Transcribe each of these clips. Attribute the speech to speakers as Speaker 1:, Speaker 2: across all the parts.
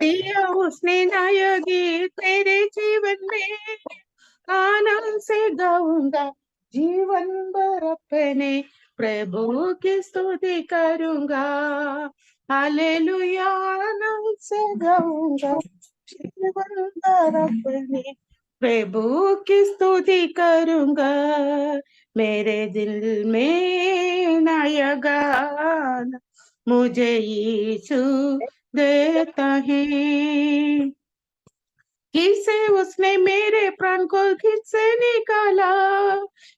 Speaker 1: दिया उसने नया गीत तेरे जीवन में, आनंद से गाऊंगा जीवन भर अपने प्रभु की स्तुति करूंगा। हालेलुया, आनंद से गाऊंगा जीवन भर अपने प्रभु की स्तुति करूंगा। मेरे दिल में नया गाना मुझे यीशु देता है। किससे उसने मेरे प्राण को किससे निकाला,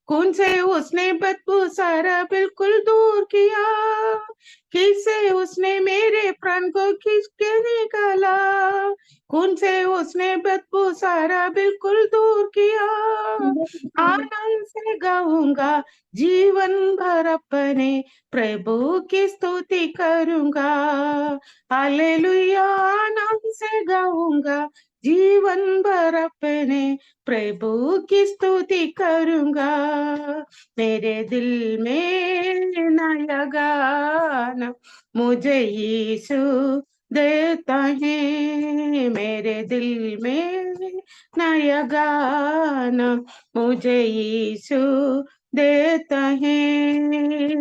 Speaker 1: कौन से उसने बदबू सारा बिल्कुल दूर किया। किससे उसने मेरे प्राण को किसके निकाला, कौन से उसने बदबू सारा बिल्कुल दूर किया। आनंद से गाऊंगा जीवन भर अपने प्रभु की स्तुति करूंगा। हालेलुया, आनंद से गाऊंगा जीवन भर अपने प्रभु की स्तुति करूंगा। मेरे दिल में नया गाना मुझे यीशु देता है। मेरे दिल में नया गाना मुझे यीशु देता है।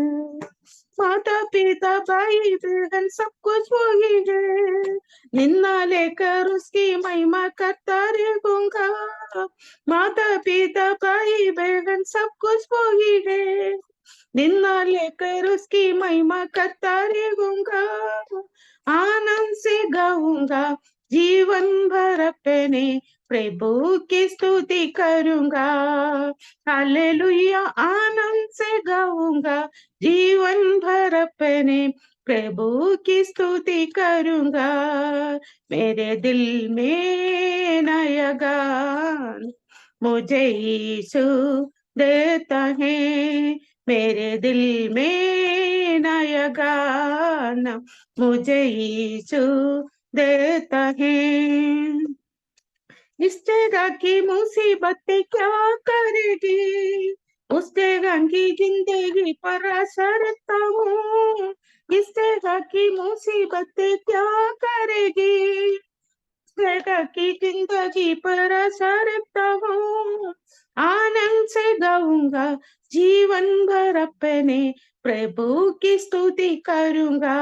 Speaker 1: माता पिता भाई बहन सब कुछ वही है, निन्ना लेकर उसकी महिमा करता रहूंगा। माता पिता भाई बहन सब कुछ वही है, निन्ना लेकर उसकी महिमा करता रहूंगा। आनंद से गाऊंगा जीवन भर अपने प्रभु की स्तुति करूंगा। हालेलुया, आनंद से गाऊंगा जीवन भर अपने प्रभु की स्तुति करूंगा। मेरे दिल में नया गान मुझे यीशु देता है। मेरे दिल में नया गाना मुझे यीशु देता है। इस जगह की मुसीबतें क्या करेगी, उस जगह की जिंदगी पर असरता हूँ। इस जगह की मुसीबतें क्या करेगी, जगह की जिंदगी पर असरता हूँ। आनंद से गाऊंगा जीवन भर अपने प्रभु की स्तुति करूंगा।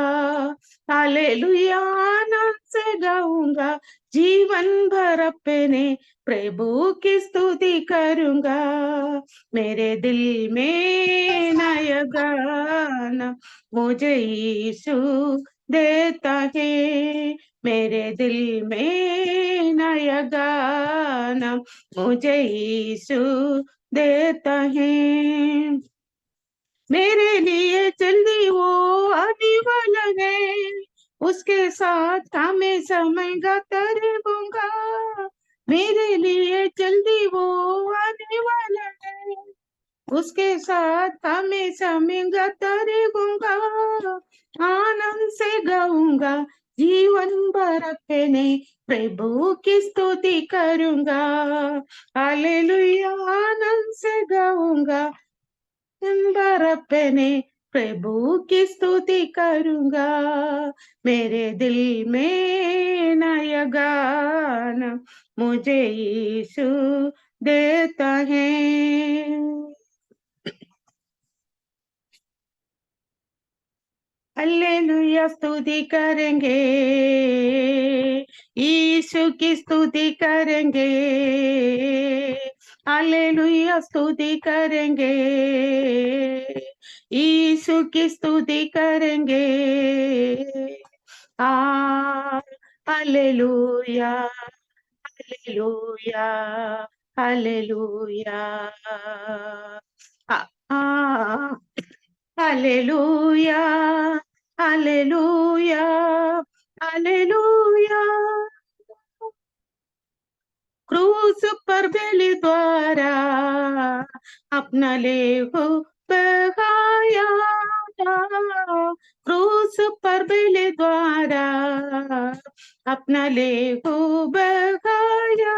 Speaker 1: हालेलुया, आनंद से गाऊंगा जीवन भर अपने प्रभु की स्तुति करूंगा। मेरे दिल में नया गाना मुझे यीशु देता है। मेरे दिल में नया गाना मुझे यीशु देता है। मेरे लिए जल्दी वो आने वाला है, उसके साथ हमेशा मैं गाता रहूंगा। मेरे लिए जल्दी वो आने वाला है, उसके साथ हमेशा मैं गाता रहूंगा। आनंद से गाऊंगा जीवन भर अपने प्रभु की स्तुति करूंगा। हालेलुया, आनंद से गाऊंगा जीवन भर अपने प्रभु की स्तुति करूंगा। मेरे दिल में नया गाना मुझे यीशु देता है। हालेलुया, स्तुति करेंगे, यीशु की स्तुति करेंगे। हालेलुया, स्तुति करेंगे, यीशु की स्तुति करेंगे। Hallelujah, hallelujah, hallelujah. Hallelujah, hallelujah, hallelujah. क्रूस पर बलि द्वारा अपना लेहू बहाया, क्रूस पर बलि द्वारा अपना लेहू बहाया।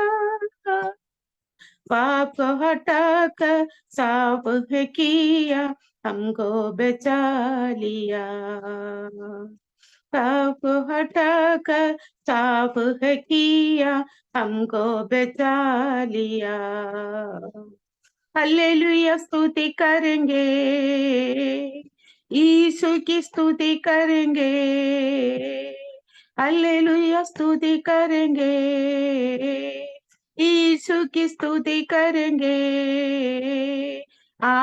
Speaker 1: पाप हटाकर साफ किया, हमको बचा लिया। पाप हटा कर साफ है किया, हमको बचा लिया। हालेलुया स्तुति करेंगे, यीशु की स्तुति करेंगे। हालेलुया स्तुति करेंगे, यीशु की स्तुति करेंगे। आ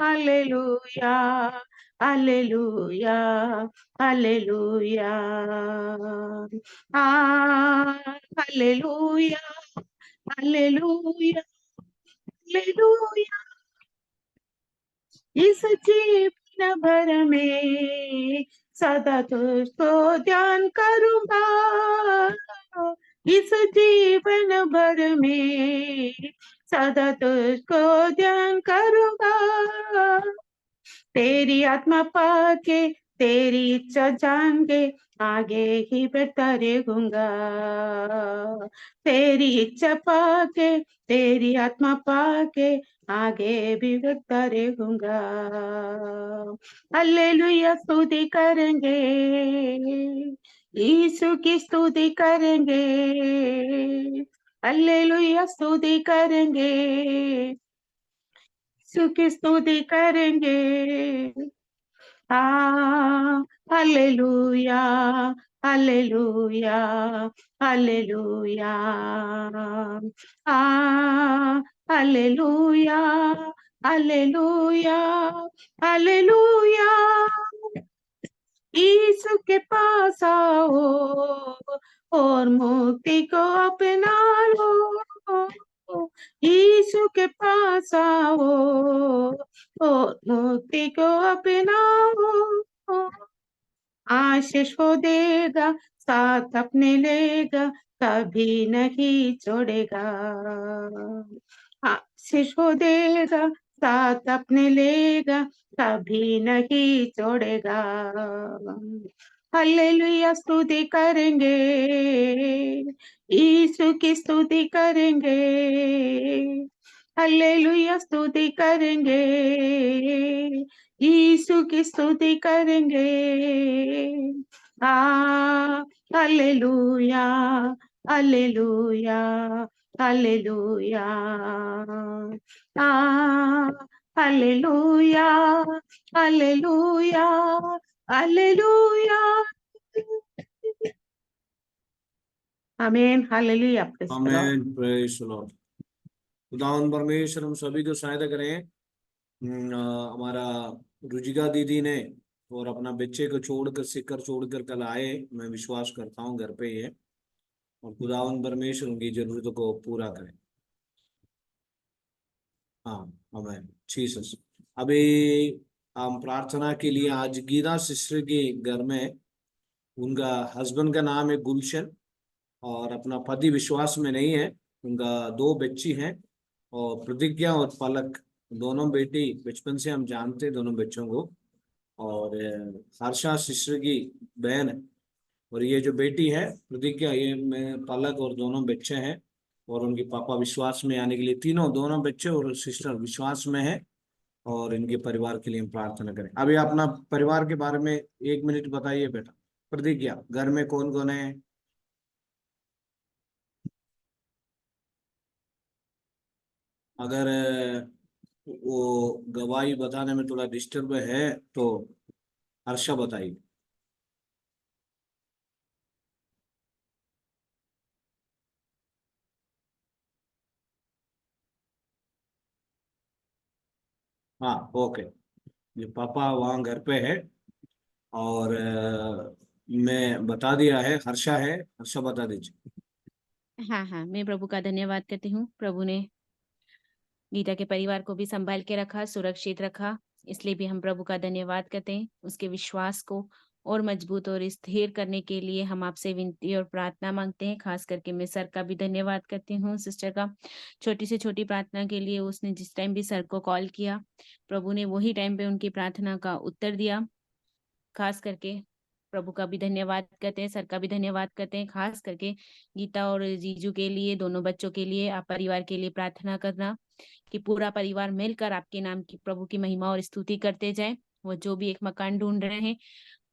Speaker 1: हालेलुया, हालेलुया, हालेलुया। आ हालेलुया, हालेलुया, हालेलुया। इस जीवन भर में सदा तुझको ध्यान करूंगा, इस जीवन भर में सदा तुझको ध्यान करूंगा। तेरी आत्मा पाके, तेरी इच्छा जान के आगे ही बढ़ता रहूंगा। तेरी इच्छा पाके, तेरी आत्मा पाके आगे भी बढ़ता रहूंगा। हालेलुया स्तुति करेंगे, यीशु की स्तुति करेंगे। हालेलुया स्तुति करेंगे, यीशु की स्तुति करेंगे। Hallelujah, hallelujah, hallelujah. Hallelujah, hallelujah, hallelujah. यीशु के पास आओ और मुक्ति को अपना लो। यीशु के पास आओ और मुक्ति को अपनाओ। आशीष वो देगा, साथ अपने लेगा, कभी नहीं छोड़ेगा। आशीष वो देगा, साथ अपने लेगा, कभी नहीं छोड़ेगा। हालेलुया स्तुति करेंगे, यीशु की स्तुति करेंगे। हालेलुया स्तुति करेंगे, यीशु की स्तुति करेंगे। Hallelujah, hallelujah, hallelujah. Hallelujah, hallelujah, hallelujah. आमीन, hallelujah. Praise the Lord.
Speaker 2: Amen, praise the Lord. खुदावन परमेश्वर हम सभी को सहायता करें। हमारा रुजिका दीदी ने और अपना बच्चे को छोड़कर सिकर छोड़कर कल आए, मैं विश्वास करता हूँ घर पे ही है, और खुदावन परमेश्वर उनकी जरूरतों को पूरा करें। हाँ, आमेन जीसस। अभी हम प्रार्थना के लिए आज गीता सिस्टर के घर में, उनका हस्बैंड का नाम है गुलशन और अपना पति विश्वास में नहीं है। उनका दो बच्ची हैं, और प्रतिज्ञा और पलक दोनों बेटी बचपन से हम जानते हैं दोनों बच्चों को। और हर्षा सिस्टर की बहन है, और ये जो बेटी है प्रतिज्ञा, ये में पलक और दोनों बच्चे हैं। और उनके पापा विश्वास में आने के लिए, तीनों दोनों बच्चे और सिस्टर विश्वास में है, और इनके परिवार के लिए हम प्रार्थना करें। अभी अपना परिवार के बारे में 1 मिनट बताइए बेटा। प्रतिज्ञा, घर में कौन कौन है? अगर वो गवाही बताने में थोड़ा डिस्टर्ब है तो हर्षा बताइए। हाँ, ओके। ये पापा वहाँ घर पे है, और मैं बता दिया है। हर्षा है, हर्षा बता दीजिए।
Speaker 3: हाँ हाँ, मैं प्रभु का धन्यवाद करती हूँ। प्रभु ने गीता के परिवार को भी संभाल के रखा, सुरक्षित रखा, इसलिए भी हम प्रभु का धन्यवाद करते हैं। उसके विश्वास को और मजबूत और स्थिर करने के लिए हम आपसे विनती और प्रार्थना मांगते हैं। खास करके मैं सर का भी धन्यवाद करती हूँ, सिस्टर का, छोटी से छोटी प्रार्थना के लिए। उसने जिस टाइम भी सर को कॉल किया, प्रभु ने वही टाइम पे उनकी प्रार्थना का उत्तर दिया। खास करके प्रभु का भी धन्यवाद करते हैं, सर का भी धन्यवाद करते हैं। खास करके गीता और जीजू के लिए, दोनों बच्चों के लिए, आप परिवार के लिए प्रार्थना करना कि पूरा परिवार मिलकर आपके नाम की, प्रभु की महिमा और स्तुति करते जाए। वो जो भी एक मकान ढूंढ रहे हैं,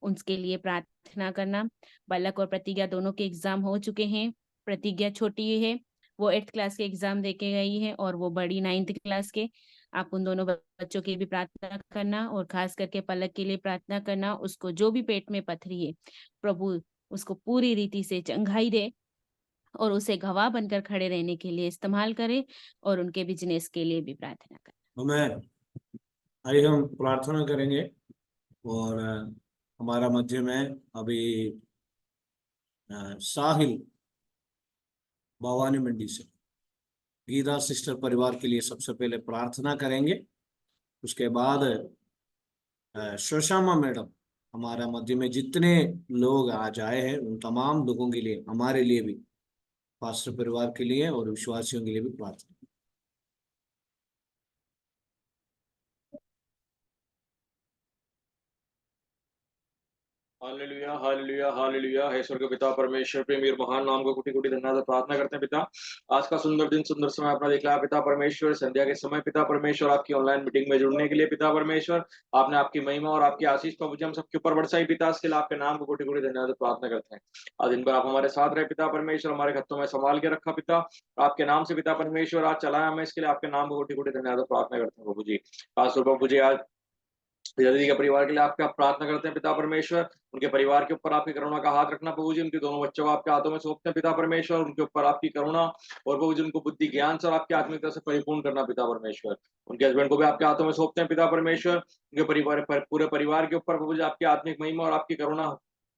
Speaker 3: उसके लिए प्रार्थना करना। बालक और प्रतिज्ञा दोनों के एग्जाम हो चुके हैं। प्रतिज्ञा छोटी है, वो 8th क्लास के एग्जाम देके गई है और वो बड़ी 9th क्लास के। आप उन दोनों बच्चों की भी प्रार्थना करना और खास करके पलक के लिए प्रार्थना करना। उसको जो भी पेट में पथरी है, प्रभु उसको पूरी रीति से चंगाई दे और उसे गवाह बनकर खड़े रहने के लिए इस्तेमाल करे और उनके बिजनेस के लिए भी प्रार्थना करें।
Speaker 2: आमीन। आइए हम प्रार्थना करेंगे। और हमारा मध्य में अभी साहिल भवानी मंडी से गीता सिस्टर परिवार के लिए सबसे पहले प्रार्थना करेंगे। उसके बाद शशामा मैडम हमारा मध्य में जितने लोग आज आए हैं उन तमाम लोगों के लिए, हमारे लिए भी, पास्टर परिवार के लिए और विश्वासियों के लिए भी प्रार्थना।
Speaker 4: Hallelujah hallelujah hallelujah. हे स्वर्ग पिता परमेश्वर, प्रेमी और महान नाम को कोटि कोटि धन्यवाद प्रार्थना करते हैं पिता। आज का सुंदर दिन, सुंदर समय अपना दिखलाया पिता परमेश्वर। संध्या के समय पिता परमेश्वर आपकी ऑनलाइन मीटिंग में जुड़ने के लिए पिता परमेश्वर आपने आपकी महिमा और आपकी आशीष प्रभु जी हम सबके ऊपर बरसाई पिता। इसके लिए आपके नाम को कोटि कोटि धन्यवाद प्रार्थना करते हैं। आज दिन भर आप हमारे साथ रहे पिता परमेश्वर, हमारे हाथों में संभाल के रखा पिता। आपके नाम से पिता परमेश्वर आज चलाया हमें, इसके लिए आपके नाम को कोटि कोटि धन्यवाद प्रार्थना करते हैं प्रभु जी। खास तौर पर प्रभु जी आज दीदी के परिवार के लिए आपके आप प्रार्थना करते हैं पिता परमेश्वर। उनके परिवार के ऊपर आपकी करुणा का हाथ रखना प्रभु जी। उनके दोनों बच्चों को आपके हाथों में सौंपते हैं पिता परमेश्वर। उनके ऊपर आपकी करुणा और प्रभु जी उनको बुद्धि ज्ञान से और आपकी आत्मिकता से परिपूर्ण करना पिता परमेश्वर। उनके हस्बैंड को भी आपके हाथों में सौंपते हैं पिता परमेश्वर। उनके परिवार पर पूरे परिवार के ऊपर प्रभु जी आपकी आत्मिक महिमा और आपकी करुणा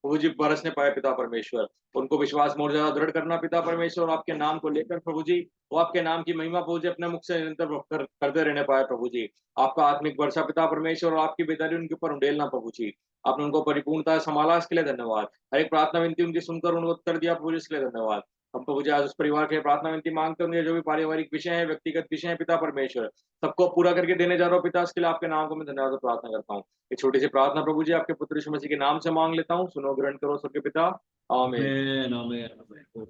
Speaker 4: प्रभु जी बरसने पाए पिता परमेश्वर। उनको विश्वास में और ज्यादा दृढ़ करना पिता परमेश्वर। और आपके नाम को लेकर प्रभु जी वो आपके नाम की महिमा प्रभु जी अपने मुख से निरंतर करते रहने पाए प्रभु जी। आपका आत्मिक वर्षा पिता परमेश्वर और आपकी बेदारी उनके ऊपर उंडेलना प्रभु जी। आपने उनको परिपूर्णता संभाला, इसके लिए धन्यवाद। हर एक प्रार्थना विनती उनकी सुनकर उनको उत्तर दिया प्रभु जी, इसके लिए धन्यवाद। हम प्रभु जी आज उस परिवार के प्रार्थना विनती मांगते होंगे, जो भी पारिवारिक विषय है, व्यक्तिगत विषय है पिता परमेश्वर, सबको पूरा करके देने जा रहा हूँ पिता। इसके लिए आपके नाम को मैं धन्यवाद प्रार्थना करता हूँ। एक छोटी सी प्रार्थना प्रभु जी आपके पुत्र यीशु मसीह के नाम से मांग लेता हूँ, सुनो ग्रहण करो सबके पिता। आमीन।
Speaker 2: आमीन आमीन आमीन।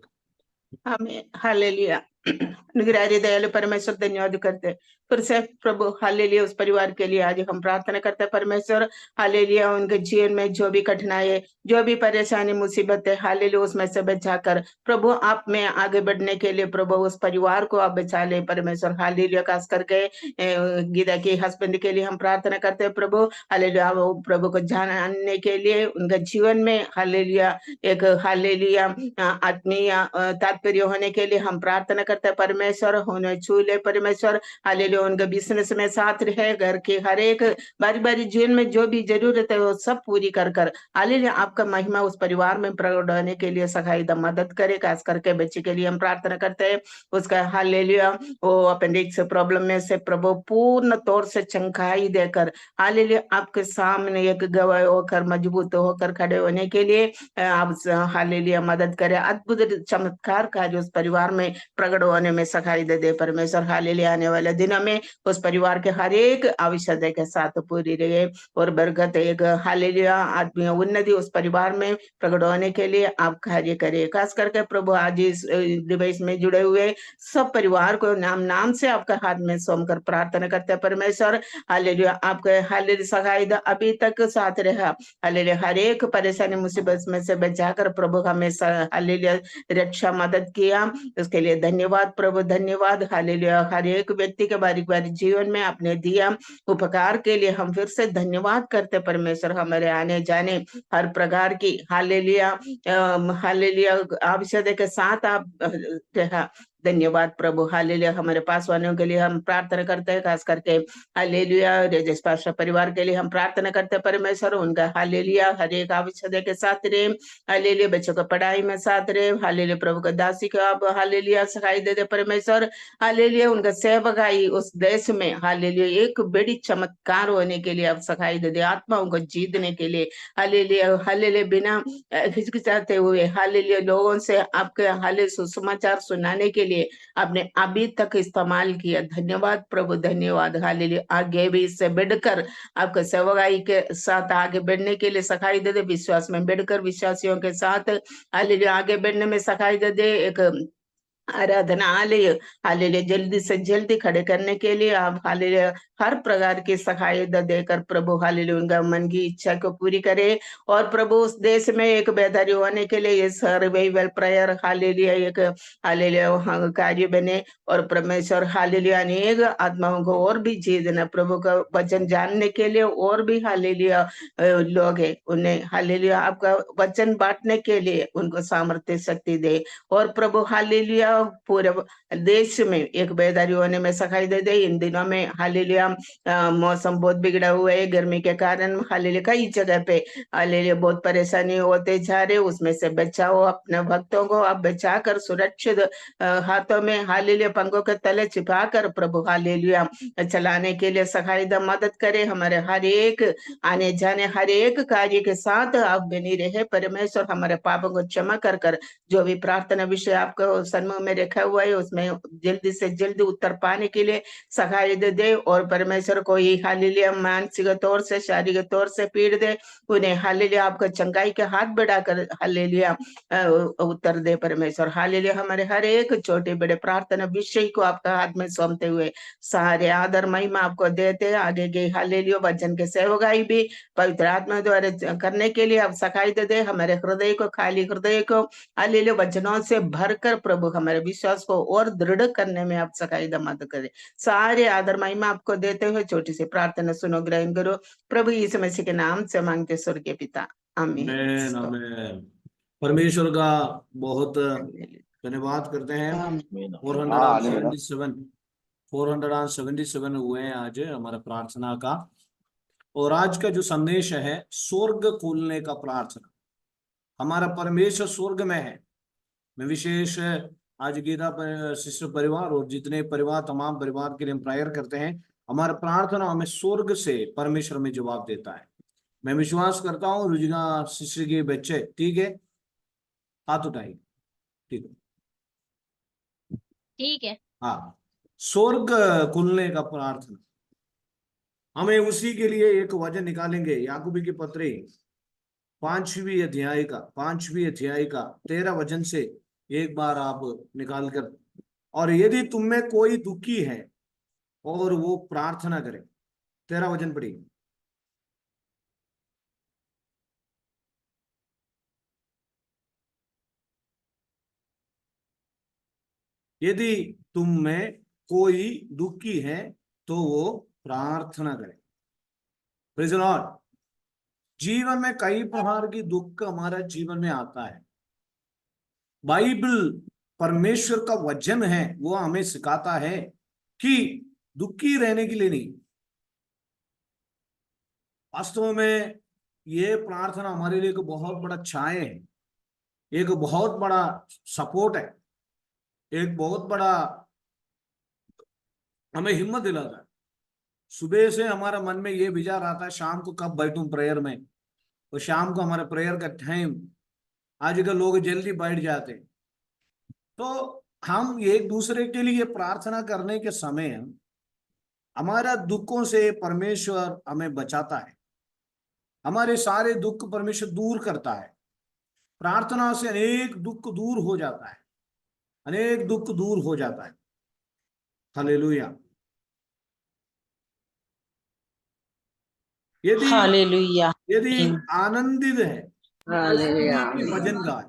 Speaker 1: हमें हालेलुया। निगरानी दयालु परमेश्वर धन्यवाद करते फिर से प्रभु। हालेलुया उस परिवार के लिए आज हम प्रार्थना करते हैं परमेश्वर। हालेलुया उनके जीवन में जो भी कठिनाई है, जो भी परेशानी मुसीबत है, हालेलुया उसमें से बचाकर प्रभु आप में आगे बढ़ने के लिए प्रभु उस परिवार को आप बचा ले परमेश्वर। हालेलुया खास करके गीता के हस्बैंड के लिए हम प्रार्थना करते हैं प्रभु। हालेलुया वो प्रभु को जानने के लिए उनके जीवन में हालेलुया एक हालेलुया आत्मीय तात्पर्य होने के लिए हम प्रार्थना करते हैं परमेश्वर। होने छूले परमेश्वर। हालेलुया उनके बिजनेस में साथ रहे, घर के हर एक बारी बारी जीवन में जो भी जरूरत है वो सब पूरी कर हालेलुया आपका महिमा उस परिवार में प्रकट होने के लिए सहाय मदद करे। खास करके बच्चे के लिए हम प्रार्थना करते हैं, उसका हालेलुया वो अपेंडिक्स प्रॉब्लम में से प्रभु पूर्ण तौर से चंगाई देकर हालेलुया आपके सामने एक गवाह होकर मजबूत होकर खड़े होने के लिए आप हालेलुया मदद करे। अद्भुत चमत्कार का जो उस परिवार में प्रकट होने में सहाय दे परमेश्वर। हालेलुया आने वाले दिनों में उस परिवार के हर एक आवश्यकता के साथ पूरी रहे और बरकत एक हालेलुया आदमी उन्नति उस परिवार में प्रकट होने के लिए आप कार्य करें। खास करके प्रभु आज इस डिवाइस में जुड़े हुए सब परिवार को नाम नाम से आपका हाथ में सौंप कर प्रार्थना करते हैं परमेश्वर। हालेलुया आपके हालेलुया सहाय अभी तक साथ रहा। हालेलुया हर एक परेशानी मुसीबत में से बचाकर प्रभु हमें हालेलुया रक्षा मदद किया, उसके लिए धन्यवाद प्रभु धन्यवाद। हालेलुया हर एक व्यक्ति के बारीक बारीक जीवन में आपने दिया उपकार के लिए हम फिर से धन्यवाद करते परमेश्वर। हमारे आने जाने हर प्रकार की हालेलुया हालेलुया आवश्यकता के साथ आप धन्यवाद प्रभु। हालेलुया हमारे पास वालों के लिए हम प्रार्थना करते हैं, खास करके हालेलुया रेजेश पास्टर परिवार के लिए हम प्रार्थना करते हैं परमेश्वर। उनका हालेलुया हर एक आवश्यकता के साथ रहे। हालेलुया बच्चों को पढ़ाई में साथ रहे। हालेलुया प्रभु का दासी को आप हालेलुया सहाय दे दे परमेश्वर। हालेलुया उनका सेवकाई उस देश में हालेलुया एक बड़ी चमत्कार होने के लिए आप सहाय दे दे, आत्माओं को जीतने के लिए। हालेलुया हालेलुया बिना हिचकिचाते हुए हालेलुया लोगों से आपके हाले सुसमाचार सुनाने के लिए आपने अभी तक इस्तेमाल किया। धन्यवाद प्रभु धन्यवाद। हालेलुया आगे भी इससे बढ़कर आपका सेवकाई के साथ आगे बढ़ने के लिए सहाय दे दे, विश्वास में बढ़कर विश्वासियों के साथ हालेलुया आगे बढ़ने में सहाय दे दे। एक आराधनालय हालेलुया जल्दी से जल्दी खड़े करने के लिए आप हालेलुया हर प्रकार की सहायता देकर प्रभु हालेलुया उनका मन की इच्छा को पूरी करे। और प्रभु उस देश में एक बेहतरी होने के लिए ये सर्वाइवल प्रेयर हालेलुया एक हालेलुया कार्य बने। और परमेश्वर हालेलुया अनेक आत्माओं को और भी जी देना प्रभु का वचन जानने के लिए और भी हालेलुया लोग है उन्हें हालेलुया आपका वचन बांटने के लिए उनको सामर्थ्य शक्ति दे। और प्रभु हालेलुया पूरे देश में एक बेदारी होने में सखाई दे। इन दिनों में हालेलुया मौसम बहुत बिगड़ा हुआ है गर्मी के कारण हालेलुया कई जगह पे हालेलुया बहुत परेशानी होते जा रहे। उसमें से बचाओ अपने भक्तों को आप बचा कर सुरक्षित हाथों में हालेलुया पंखों के तले छिपा कर प्रभु हालेलुया चलाने के लिए सखाई द मदद करे। हमारे हर एक आने जाने हर एक कार्य के साथ आप बनी रहे परमेश्वर। हमारे पापों को क्षमा कर कर जो भी प्रार्थना विषय आपको सन्मुख में रखा हुआ है उसमें जल्दी से जल्दी उत्तर पाने के लिए सहायता दे। और परमेश्वर को ही हालेलुया मानसिक तौर से शारीरिक तौर से पीड़ दे उन्हें हालेलुया आपका चंगाई के हाथ बढ़ाकर हालेलुया उत्तर दे परमेश्वर। हालेलुया हमारे हर एक छोटे बड़े प्रार्थना विषय को आपका हाथ में सौंपते हुए सारे आदर महिमा आपको देते आगे गए हालेलुया वचन के सेवकाई भी पवित्र आत्मा द्वारा करने के लिए आप सहायता दे। हमारे हृदय को खाली हृदय को हालेलुया वचनों से भरकर प्रभु हमारे विश्वास को और दृढ़ करने में आप सहायता मदद करें। सारे आदर महिमा आपको देते हुए छोटी सी प्रार्थना सुनो ग्रहण करो प्रभु यीशु मसीह के नाम से मांगते स्वर्गीय पिता आमीन।
Speaker 2: आमेन आमेन। परमेश्वर का बहुत धन्यवाद करते हैं। 477 हुए हैं आज हमारा प्रार्थना का। और आज का जो संदेश है स्वर्ग खोलने का प्रार्थना। हमारा परमेश्वर स्वर्ग में है। मैं विशेष आज गीता शिष्य परिवार और जितने परिवार तमाम परिवार के लिए हम प्रेयर करते हैं। हमारा प्रार्थना हमें स्वर्ग से परमेश्वर में जवाब देता है। मैं विश्वास करता हूँ रुजिना शिष्य के बच्चे ठीक है हाथ उठाइए। ठीक है
Speaker 3: ठीक है।
Speaker 2: हाँ स्वर्ग खुलने का प्रार्थना हमें उसी के लिए एक वचन निकालेंगे। याकूबी की पत्री 5वीं अध्याय का 13 वचन से एक बार आप निकाल कर। और यदि तुम में कोई दुखी है और वो प्रार्थना करे। 13 वचन पढ़िए। यदि तुम में कोई दुखी है तो वो प्रार्थना करे। Praise the Lord. जीवन में कई प्रकार की दुख हमारा जीवन में आता है। बाइबल परमेश्वर का वचन है वो हमें सिखाता है कि दुखी रहने के लिए नहीं। वास्तव में ये प्रार्थना हमारे लिए एक बहुत बड़ा छाया है, एक बहुत बड़ा सपोर्ट है, एक बहुत बड़ा हमें हिम्मत दिलाता है। सुबह से हमारा मन में ये विचार आता है शाम को कब बैठूं प्रेयर में। और शाम को हमारा प्रेयर का टाइम आजकल लोग जल्दी बैठ जाते हैं। तो हम एक दूसरे के लिए प्रार्थना करने के समय हमारा दुखों से परमेश्वर हमें बचाता है। हमारे सारे दुख परमेश्वर दूर करता है। प्रार्थना से अनेक दुख दूर हो जाता है, अनेक दुख दूर हो जाता है। हालेलुया।
Speaker 5: हालेलुया।
Speaker 2: यदि आनंदित है
Speaker 5: हालेलुया।
Speaker 2: भजन गाए।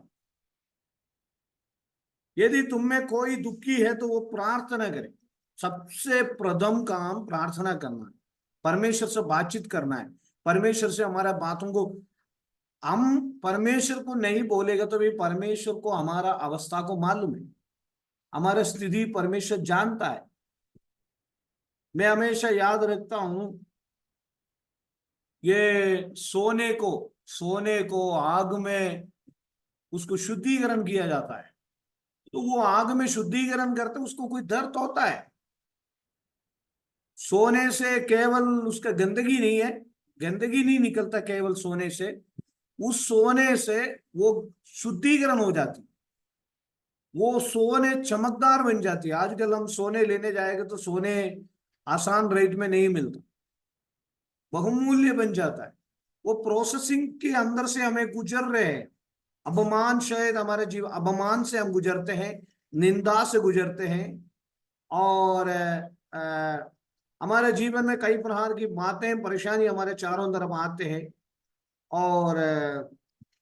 Speaker 2: यदि तुम में कोई दुखी है तो वो प्रार्थना करे। सबसे प्रथम काम प्रार्थना करना है, परमेश्वर से बातचीत करना है। परमेश्वर से हमारा बातों को हम परमेश्वर को नहीं बोलेगा तो भी परमेश्वर को हमारा अवस्था को मालूम है, हमारा स्थिति परमेश्वर जानता है। मैं हमेशा याद रखता हूं ये सोने को आग में उसको शुद्धिकरण किया जाता है। तो वो आग में शुद्धिकरण करते उसको कोई दर्द होता है। सोने से केवल उसका गंदगी नहीं है, गंदगी नहीं निकलता केवल सोने से। उस सोने से वो शुद्धिकरण हो जाती, वो सोने चमकदार बन जाती है। आजकल हम सोने लेने जाएंगे तो सोने आसान रेट में नहीं मिलता, बहुमूल्य बन जाता है। वो प्रोसेसिंग के अंदर से हमें गुजर रहे हैं। अपमान शायद हमारे जीवन अपमान से हम गुजरते हैं, निंदा से गुजरते हैं और हमारे जीवन में कई प्रकार की बातें परेशानी हमारे चारों तरफ आते हैं और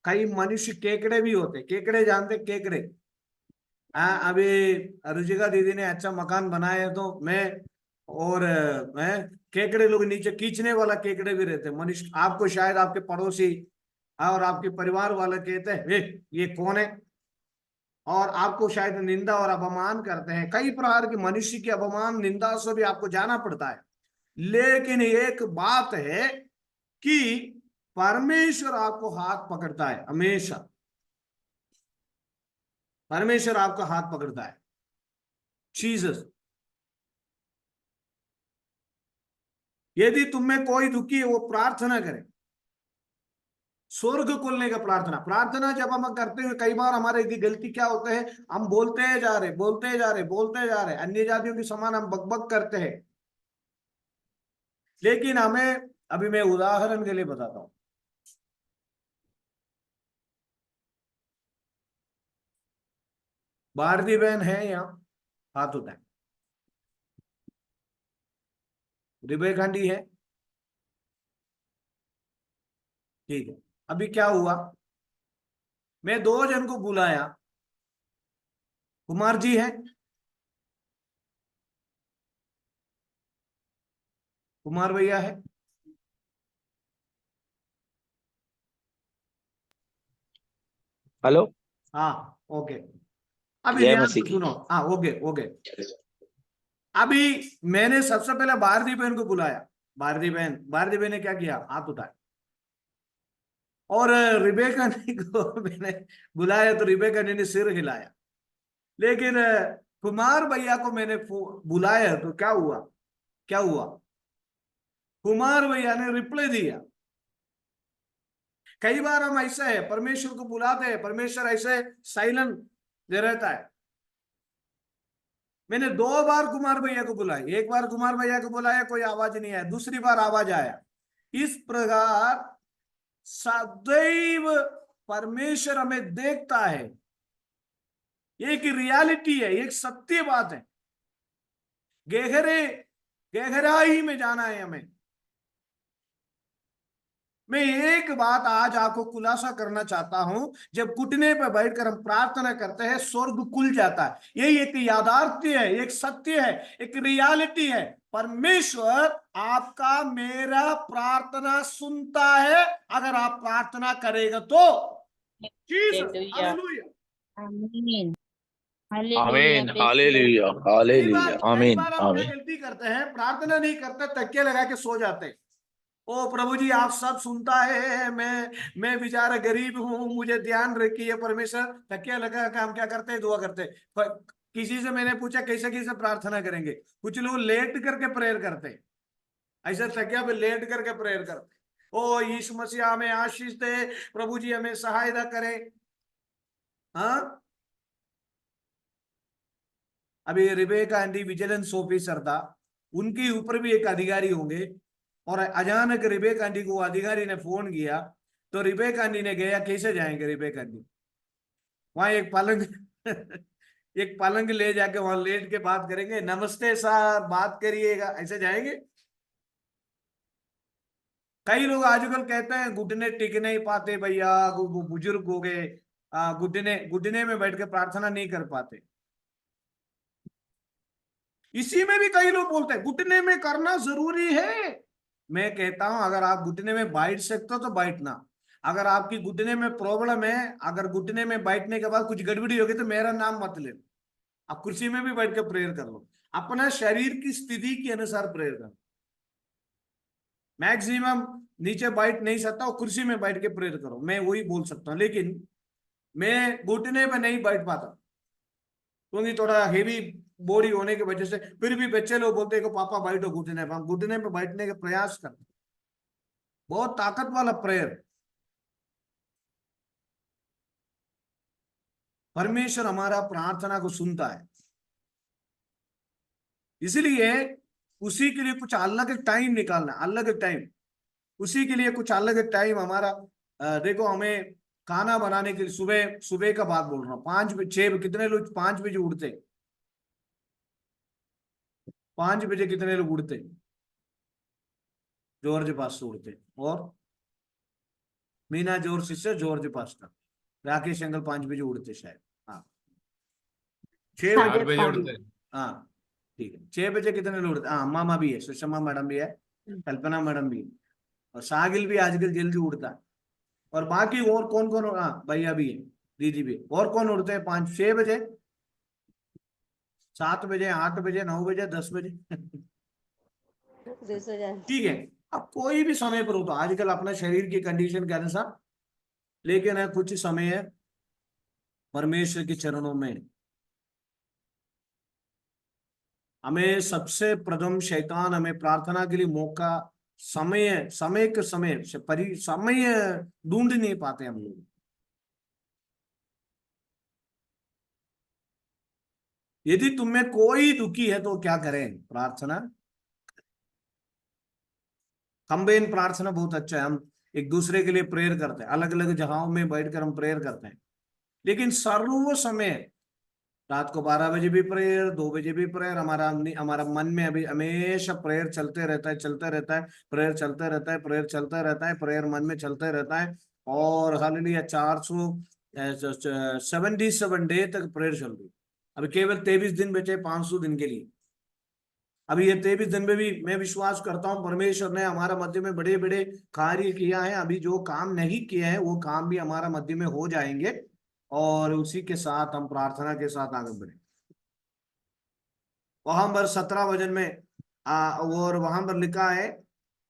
Speaker 2: कई मनुष्य केकड़े भी होते, केकड़े जानते केकड़े। अभी रुचिका दीदी ने अच्छा मकान बनाया है तो मैं केकड़े लोग नीचे खींचने वाला केकड़े भी रहते मनुष्य। आपको शायद आपके पड़ोसी और आपके परिवार वाले कहते हैं ये कौन है, और आपको शायद निंदा और अपमान करते हैं। कई प्रकार के मनुष्य की अपमान निंदा से भी आपको जाना पड़ता है। लेकिन एक बात है कि परमेश्वर आपको हाथ पकड़ता है, हमेशा परमेश्वर आपका हाथ पकड़ता है। जीसस, यदि तुम में कोई दुखी है वो प्रार्थना करे, स्वर्ग खोलने का प्रार्थना जब हम करते हैं, कई बार हमारे की गलती क्या होता है, हम बोलते जा रहे अन्य जातियों के समान हम बकबक करते हैं। लेकिन हमें, अभी मैं उदाहरण के लिए बताता हूं, भारती बहन है यहाँ, हाथ उठाए। रिबेका आंटी है, ठीक है। अभी क्या हुआ, मैं 2 जन को बुलाया, कुमार जी है, कुमार भैया है,
Speaker 6: हेलो।
Speaker 2: हाँ ओके। अभी
Speaker 6: जय
Speaker 2: ध्यान
Speaker 6: मसीह
Speaker 2: से
Speaker 6: की।
Speaker 2: सुनो, हाँ ओके ओके। अभी मैंने सबसे पहले भारती बहन को बुलाया, भारती बहन ने क्या किया, हाथ उठाया। और रिबेका ने को मैंने बुलाया तो रिबेका ने सिर हिलाया। लेकिन कुमार भैया को मैंने बुलाया तो क्या हुआ, कुमार भैया ने रिप्लाई दिया। कई बार हम ऐसा है, परमेश्वर को बुलाते हैं, परमेश्वर ऐसे साइलेंट दे रहता है। मैंने 2 बार कुमार भैया को बुलाया, एक बार कुमार भैया को बुलाया कोई आवाज नहीं आया, दूसरी बार आवाज आया। इस प्रकार सदैव परमेश्वर हमें देखता है, एक रियलिटी है, एक सत्य बात है। गहराई में जाना है हमें। मैं एक बात आज आपको खुलासा करना चाहता हूं, जब घुटने पर बैठकर हम प्रार्थना करते हैं स्वर्ग खुल जाता है। यही एक याथार्थ्य है, एक सत्य है, एक रियलिटी है। परमेश्वर आपका मेरा प्रार्थना सुनता है अगर आप प्रार्थना करेगा तो। Jesus, hallelujah.
Speaker 3: आमीन।
Speaker 6: आमीन,
Speaker 3: हालेलुया।
Speaker 6: हालेलुया, हालेलुया,
Speaker 2: कई
Speaker 6: आमीन,
Speaker 2: बार हम क्या
Speaker 6: आमीन।
Speaker 2: गलती करते हैं, प्रार्थना नहीं करते, तकिया लगा के सो जाते हैं। ओ प्रभु जी आप सब सुनता है, मैं बेचारा गरीब हूं, मुझे ध्यान रखिए परमेश्वर। तकिया लगा के हम क्या करते हैं, दुआ करते हैं। किसी से मैंने पूछा कैसे कैसे प्रार्थना करेंगे, कुछ लोग लेट करके प्रेयर करते हैं, ऐसा तकिया पे लेट करके प्रेयर करते हैं। ओ यीशु मसीह हमें आशीष दे, प्रभु जी हमें सहायता करे। हाँ, अभी रिबेका आंटी विजिलेंस ऑफिसर था, उनके ऊपर भी एक अधिकारी होंगे, और अचानक रिबेका आंटी को अधिकारी ने फोन किया तो रिबेका आंटी ने गया। कैसे जाएंगे रिबेका आंटी, वहां एक पलंग एक पलंग ले जाके वहां लेट के बात करेंगे, नमस्ते सर बात करिएगा, ऐसे जाएंगे। कई लोग आजकल कहते हैं घुटने टिक नहीं पाते भैया, बुजुर्ग हो गए, घुटने घुटने में बैठ के प्रार्थना नहीं कर पाते। इसी में भी कई लोग बोलते हैं घुटने में करना जरूरी है। मैं कहता हूं अगर आप घुटने में बैठ सकते हो तो बैठना। अगर आपकी घुटने में प्रॉब्लम है, अगर घुटने में बैठने के बाद कुछ गड़बड़ी होगी तो मेरा नाम मत ले, आप कुर्सी में भी बैठ के प्रेयर कर लो, अपना शरीर की स्थिति के अनुसार प्रेयर करो। मैक्सिमम नीचे बैठ नहीं सकता और कुर्सी में बैठ के प्रेयर करो, मैं वही बोल सकता हूँ। लेकिन मैं घुटने में नहीं बैठ पाता क्योंकि थोड़ा हेवी बॉडी होने की वजह से। फिर भी बच्चे लोग बोलते हैं कि पापा बैठो घुटने पे, हम घुटने पे बैठने का प्रयास करते। बहुत ताकत वाला प्रेयर। परमेश्वर हमारा प्रार्थना को सुनता है, इसलिए उसी के लिए कुछ अलग टाइम निकालना, अलग टाइम, उसी के लिए कुछ अलग टाइम हमारा। देखो हमें खाना बनाने के लिए सुबह सुबह का बात बोल रहा हूँ, 5 6 कितने लोग 5 बजे उठते? 5 बजे कितने लोग उठते? जॉर्ज पास्टर उठते, और मीना जोर sister, George pastor, Rakesh uncle 5 बजे उठते शायद। हाँ 6 बजे।
Speaker 6: 4 बजे उठते।
Speaker 2: हाँ ठीक है, 6 बजे कितने लोग उठते? हाँ मामा भी है, सुषमा मैडम भी है, कल्पना मैडम भी है, और सागिल भी आजकल जल्दी उठता है। और बाकी और कौन कौन? हाँ भैया भी है, दीदी भी है। और कौन उठते हैं 5 6 बजे, 7 बजे, 8 बजे, 9 बजे, 10 बजे? ठीक है, अब कोई भी समय पर होता, आजकल अपना शरीर की कंडीशन के अनुसार, लेकिन है कुछ समय है परमेश्वर के चरणों में। हमें सबसे प्रथम शैतान हमें प्रार्थना के लिए मौका, समय समय के समय ढूंढ नहीं पाते हम लोग। यदि तुम्हें कोई दुखी है तो क्या करें? प्रार्थना। कंबाइन प्रार्थना बहुत अच्छा है, हम एक दूसरे के लिए प्रेयर करते हैं, अलग अलग जगहों में बैठकर हम प्रेयर करते हैं, लेकिन सर्व समय रात को 12 बजे भी प्रेयर, 2 बजे भी प्रेयर, हमारा मन में अभी हमेशा प्रेयर चलते रहता है, चलते रहता है, प्रेयर चलते रहता है, प्रेयर चलता रहता है, प्रेयर मन में चलते रहता है। और हालेलुया 477 डे तक प्रेयर चल रही। अभी केवल 23 दिन बचे 500 दिन के लिए। अभी ये 23 दिन में भी मैं विश्वास करता हूँ परमेश्वर ने हमारा मध्य में बड़े बड़े कार्य किया है। अभी जो काम नहीं किए हैं वो काम भी हमारा मध्य में हो जाएंगे, और उसी के साथ हम प्रार्थना के साथ आगे बढ़े। वहां पर 17 वचन में और वहां पर लिखा है,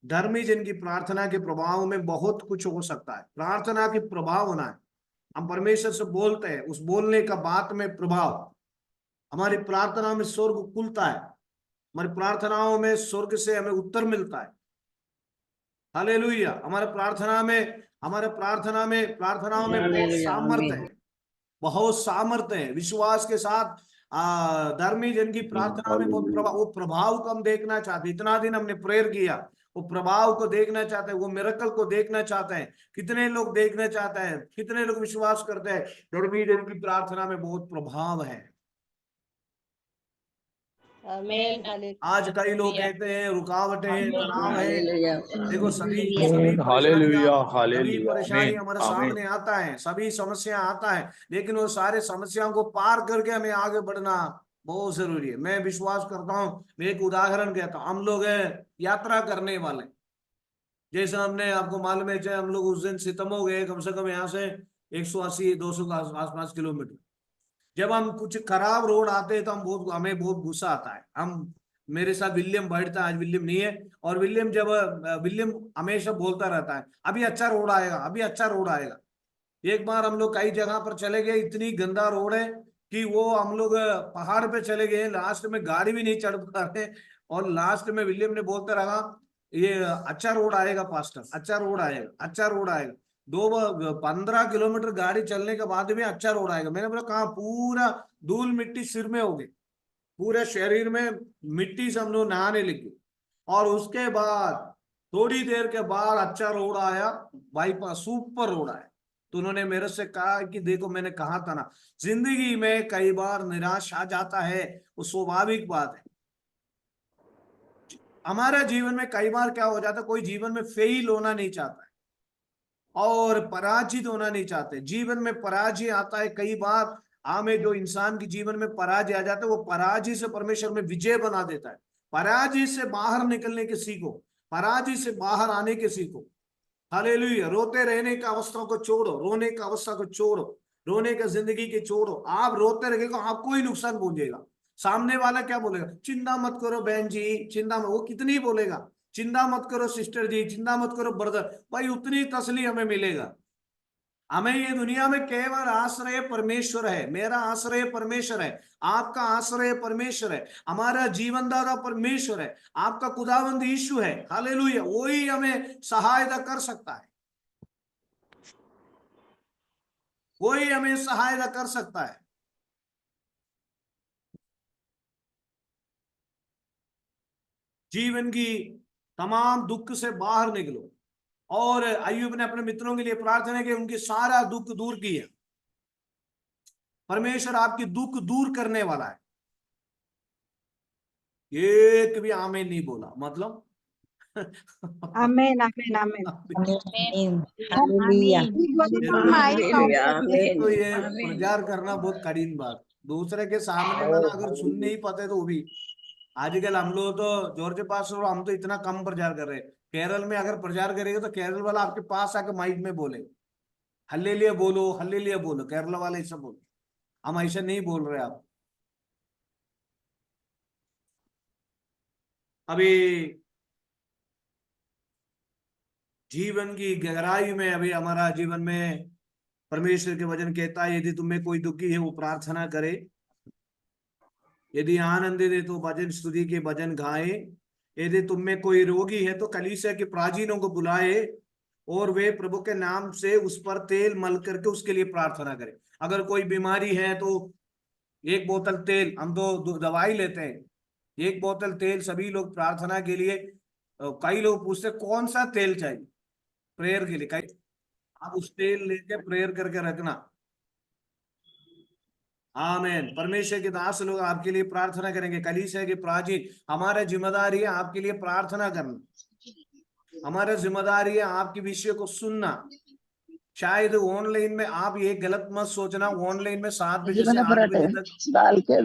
Speaker 2: धर्मी जन की प्रार्थना के प्रभाव में बहुत कुछ हो सकता है। प्रार्थना के प्रभाव होना है, हम परमेश्वर से बोलते हैं, उस बोलने का बात में प्रभाव, हमारी प्रार्थना में स्वर्ग खुलता है, हमारी प्रार्थनाओं में स्वर्ग से हमें उत्तर मिलता है। हालेलुया। प्रार्थनाओं में बहुत
Speaker 5: हालेलुया
Speaker 2: सामर्थ्य
Speaker 5: आमीन।
Speaker 2: है, बहुत सामर्थ्य है। विश्वास के साथ धर्मी जन की प्रार्थना में बहुत प्रभाव, वो प्रभाव को हम देखना चाहते हैं। इतना दिन हमने प्रेयर किया, वो प्रभाव को देखना चाहते हैं, वो मिरेकल को देखना चाहते हैं। कितने लोग देखना चाहते हैं, कितने लोग विश्वास करते हैं धर्मी जन की प्रार्थना में बहुत प्रभाव है।
Speaker 7: आमीन हालेलुया
Speaker 2: आज कई लोग कहते हैं रुकावटें हैं, तनाव है।
Speaker 5: हालेलुया
Speaker 2: देखो सभी
Speaker 6: हालेलुया
Speaker 2: सभी
Speaker 6: हालेलुया
Speaker 2: परेशानी
Speaker 6: आमीन
Speaker 2: हमारे
Speaker 6: आमीन।
Speaker 2: सामने आता है, सभी समस्या आता है, लेकिन वो सारे समस्याओं को पार करके हमें आगे बढ़ना बहुत जरूरी है। मैं विश्वास करता हूँ, मैं एक उदाहरण कहता हूँ। हम लोग यात्रा करने वाले, जैसे हमने आपको मालूम है, चाहे हम लोग उस दिन सितम हो गए, कम से कम यहाँ से 180 200 के आसपास किलोमीटर। जब हम कुछ खराब रोड आते हैं तो हमें बहुत गुस्सा आता है। हम, मेरे साथ विलियम बैठता है, आज विलियम नहीं है, और विलियम हमेशा बोलता रहता है अभी अच्छा रोड आएगा, अभी अच्छा रोड आएगा। एक बार हम लोग कई जगह पर चले गए, इतनी गंदा रोड है कि वो हम लोग पहाड़ पे चले गए, लास्ट में गाड़ी भी नहीं चढ़ पा रहे, और लास्ट में विलियम ने बोलता रहा ये अच्छा रोड आएगा पास्टर, अच्छा रोड आएगा, अच्छा रोड आएगा। 15 किलोमीटर गाड़ी चलने के बाद भी अच्छा रोड आएगा। मैंने बोला कहाँ, पूरा धूल मिट्टी सिर में हो गई, पूरे शरीर में मिट्टी से हम लोग नहाने लगे। और उसके बाद थोड़ी देर के बाद अच्छा रोड आया, बाईपास सुपर रोड आया। तो उन्होंने मेरे से कहा कि देखो मैंने कहा था ना, जिंदगी में कई बार निराश आ जाता है, वो स्वाभाविक बात है। हमारा जीवन में कई बार क्या हो जाता है, कोई जीवन में फेल होना नहीं चाहता है और पराजित होना नहीं चाहते। जीवन में पराजय आता है कई बार, हमें जो इंसान के जीवन में पराजय आ जाता है, वो पराजय से परमेश्वर में विजय बना देता है। पराजय से बाहर निकलने के सीखो, पराजय से बाहर आने के सीखो। हालेलुया। रोते रहने का अवस्था को छोड़ो, रोने का अवस्था को छोड़ो, रोने का जिंदगी के छोड़ो। आप रोते रहेगा आपको ही नुकसान पहुंचेगा। सामने वाला क्या बोलेगा, चिंता मत करो बहन जी, चिंता मत, वो कितनी बोलेगा, चिंता मत करो सिस्टर जी, चिंता मत करो ब्रदर, भाई उतनी तसली हमें मिलेगा। हमें ये दुनिया में केवल आश्रय परमेश्वर है, मेरा आश्रय परमेश्वर है, आपका आश्रय परमेश्वर है, हमारा जीवनदाता परमेश्वर है, आपका खुदावंद यीशु है। हालेलुया। वही हमें सहायता कर सकता है, वही हमें सहायता कर सकता है। जीवन की तमाम दुख से बाहर निकलो और अय्यूब ने अपने मित्रों के लिए प्रार्थना की, उनकी सारा दुख दूर किया। परमेश्वर आपकी दुख दूर करने वाला है। एक भी आमीन नहीं बोला, मतलब
Speaker 7: आमेन आमेन आमेन
Speaker 5: आमीन हालेलुया
Speaker 7: हालेलुया
Speaker 2: तो
Speaker 5: आमीन
Speaker 2: ये प्रचार करना बहुत कठिन बात, दूसरे के सामने में ना अगर सुन नहीं पाते तो वो भी। आजकल हम लोग तो जॉर्ज पास हम तो इतना कम प्रचार कर रहे हैं। केरल में अगर प्रचार करेंगे तो केरल वाला आपके पास आके माइक में बोले हल्लेलुया बोलो, हल्लेलुया बोलो, केरल वाले ऐसा बोलो। हम ऐसा नहीं बोल रहे। आप अभी जीवन की गहराई में, अभी हमारा जीवन में परमेश्वर के वचन कहता है, यदि तुम्हें कोई दुखी है वो प्रार्थना करे, यदि आनंदित है तो भजन स्तुति के भजन गाए, यदि तुम में कोई रोगी है तो कलीसिया के प्राचीनों को बुलाए और वे प्रभु के नाम से उस पर तेल मल करके उसके लिए प्रार्थना करें। अगर कोई बीमारी है तो एक बोतल तेल, हम तो दवाई लेते हैं, एक बोतल तेल सभी लोग प्रार्थना के लिए। कई लोग पूछते कौन सा तेल चाहिए प्रेयर के लिए, कई आप उस तेल लेके प्रेयर करके रखना। आमीन। परमेश्वर के दास लोग आपके लिए प्रार्थना करेंगे। कलीसिया के प्राचीन, हमारा जिम्मेदारी है आपके लिए प्रार्थना करना। हमारा जिम्मेदारी है आपके विषय को सुनना। शायद ऑनलाइन में आप ये गलत मत सोचना, ऑनलाइन में 7 बजे से 8 बजे तक
Speaker 5: डाल के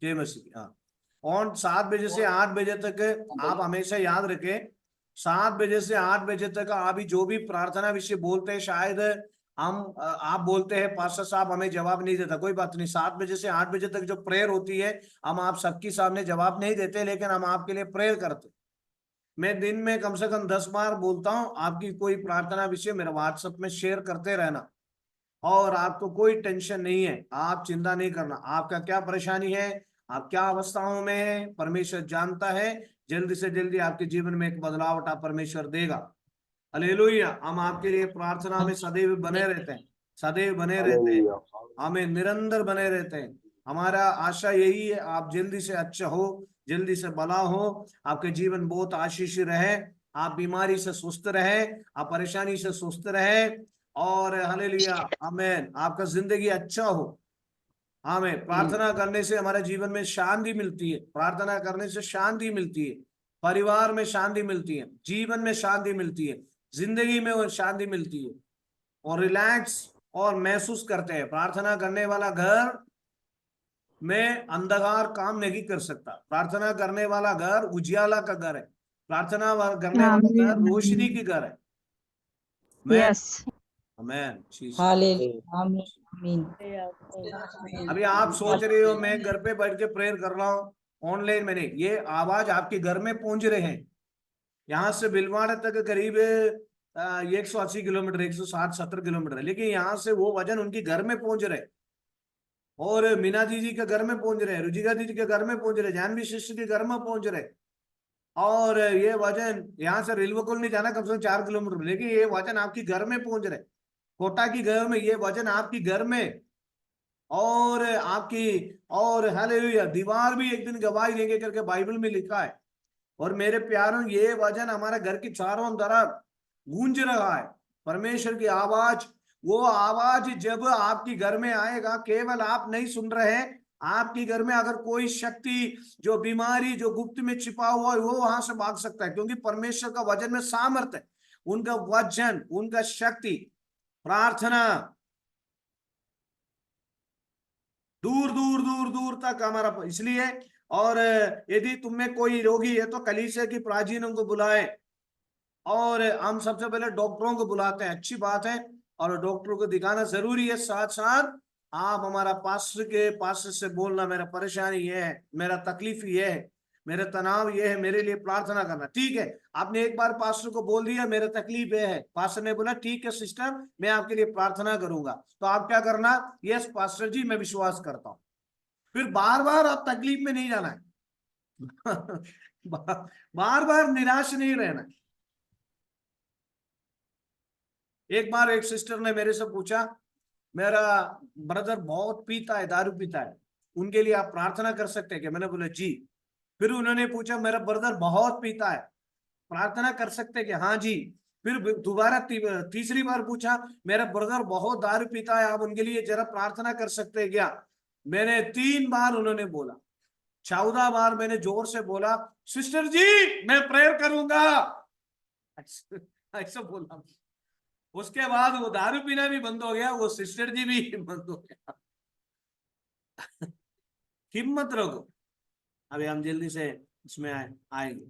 Speaker 2: जय मसीह, हाँ, ऑन 7 बजे से 8 बजे तक आप हमेशा याद रखें, 7 बजे से 8 बजे तक आप जो भी प्रार्थना विषय बोलते हैं, शायद आप बोलते हैं पास्टर साहब हमें जवाब नहीं देता, कोई बात नहीं। 7 बजे से 8 बजे तक जो प्रेयर होती है, हम आप सबके सामने जवाब नहीं देते, लेकिन हम आपके लिए प्रेयर करते। मैं दिन में कम से कम 10 बार बोलता हूँ, आपकी कोई प्रार्थना विषय मेरे व्हाट्सएप में शेयर करते रहना। और आपको कोई टेंशन नहीं है, आप चिंता नहीं करना, आपका क्या परेशानी है, आप क्या अवस्थाओं में है, परमेश्वर जानता है। जल्दी से जल्दी आपके जीवन में एक बदलाव परमेश्वर देगा। हालेलुया। हम आपके लिए प्रार्थना में सदैव बने रहते हैं, सदैव बने रहते हैं, हमें निरंतर बने रहते हैं। हमारा आशा यही है आप जल्दी से अच्छा हो, जल्दी से भला हो, आपके जीवन बहुत आशीष रहे, आप बीमारी से स्वस्थ रहे, आप परेशानी से स्वस्थ रहे, और हालेलुया आमीन, आपका जिंदगी अच्छा हो। आमीन। प्रार्थना करने से हमारे जीवन में शांति मिलती है, प्रार्थना करने से शांति मिलती है, परिवार में शांति मिलती है, जीवन में शांति मिलती है, जिंदगी में वो शांति मिलती है, और रिलैक्स और महसूस करते हैं। प्रार्थना करने वाला घर में अंधकार काम नहीं कर सकता। प्रार्थना करने वाला घर उजियाला का घर है, प्रार्थना करने वाला घर रोशनी की घर है।
Speaker 7: यस
Speaker 2: आमीन। जीसस।
Speaker 5: हालेलुया आमीन
Speaker 2: अभी आप सोच रहे हो मैं घर पे बैठ के प्रेयर कर रहा हूँ, ऑनलाइन में नहीं, ये आवाज आपके घर में पहुंच रहे हैं। यहाँ से बिलवाड़ा तक करीब 180 किलोमीटर, 160-170 किलोमीटर है, लेकिन यहाँ से वो वजन उनके घर में पहुंच रहे, और मीना दीदी के घर में पहुंच रहे, रुचिका दीदी के घर में पहुंच रहे, जानवी शिष्य के घर में पहुंच रहे, और ये वजन यहाँ से रेलवे कोल नहीं जाना कम से कम 4 किलोमीटर, लेकिन ये वजन आपकी घर में पहुंच रहे, कोटा की घर में, ये वजन आपकी घर में, और आपकी, और हालेलुया दीवार भी एक दिन गवाही देंगे करके बाइबल में लिखा है। और मेरे प्यारों, ये वचन हमारे घर की चारों तरफ गूंज रहा है। परमेश्वर की आवाज, वो आवाज जब आपकी घर में आएगा, केवल आप नहीं सुन रहे हैं, आपकी घर में अगर कोई शक्ति, जो बीमारी जो गुप्त में छिपा हुआ है, वो वहां से भाग सकता है, क्योंकि परमेश्वर का वचन में सामर्थ्य है, उनका वचन, उनका शक्ति, प्रार्थना दूर दूर दूर दूर तक हमारा, इसलिए। और यदि तुम में कोई रोगी है तो कलीसिया की प्राचीनों को बुलाए, और हम सबसे पहले डॉक्टरों को बुलाते हैं, अच्छी बात है, और डॉक्टरों को दिखाना जरूरी है। साथ साथ आप हमारा पास्टर से बोलना, मेरा परेशानी ये है, मेरा तकलीफ ये है, मेरा तनाव ये है, मेरे लिए प्रार्थना करना। ठीक है, आपने एक बार पास्टर को बोल दिया मेरा तकलीफ ये है, पास्टर ने बोला ठीक है सिस्टर मैं आपके लिए प्रार्थना करूंगा, तो आप क्या करना, यस पास्टर जी मैं विश्वास करता हूं। फिर बार बार आप तकलीफ में नहीं जाना है बार बार निराश नहीं रहना। एक बार एक सिस्टर ने मेरे से पूछा, मेरा ब्रदर बहुत पीता है, दारू पीता है, उनके लिए आप प्रार्थना कर सकते हैं क्या? मैंने बोला जी। फिर उन्होंने पूछा मेरा ब्रदर बहुत पीता है, प्रार्थना कर सकते हैं क्या? हाँ जी। फिर दोबारा तीसरी बार पूछा, मेरा ब्रदर बहुत दारू पीता है, आप उनके लिए जरा प्रार्थना कर सकते हैं क्या? मैंने 3 बार उन्होंने बोला, 14 बार मैंने जोर से बोला, सिस्टर जी मैं प्रेयर करूंगा, ऐसा बोला। उसके बाद वो दारू पीना भी बंद हो गया, वो सिस्टर जी भी बंद हो गया। हिम्मत रखो। अभी हम जल्दी से इसमें आएंगे।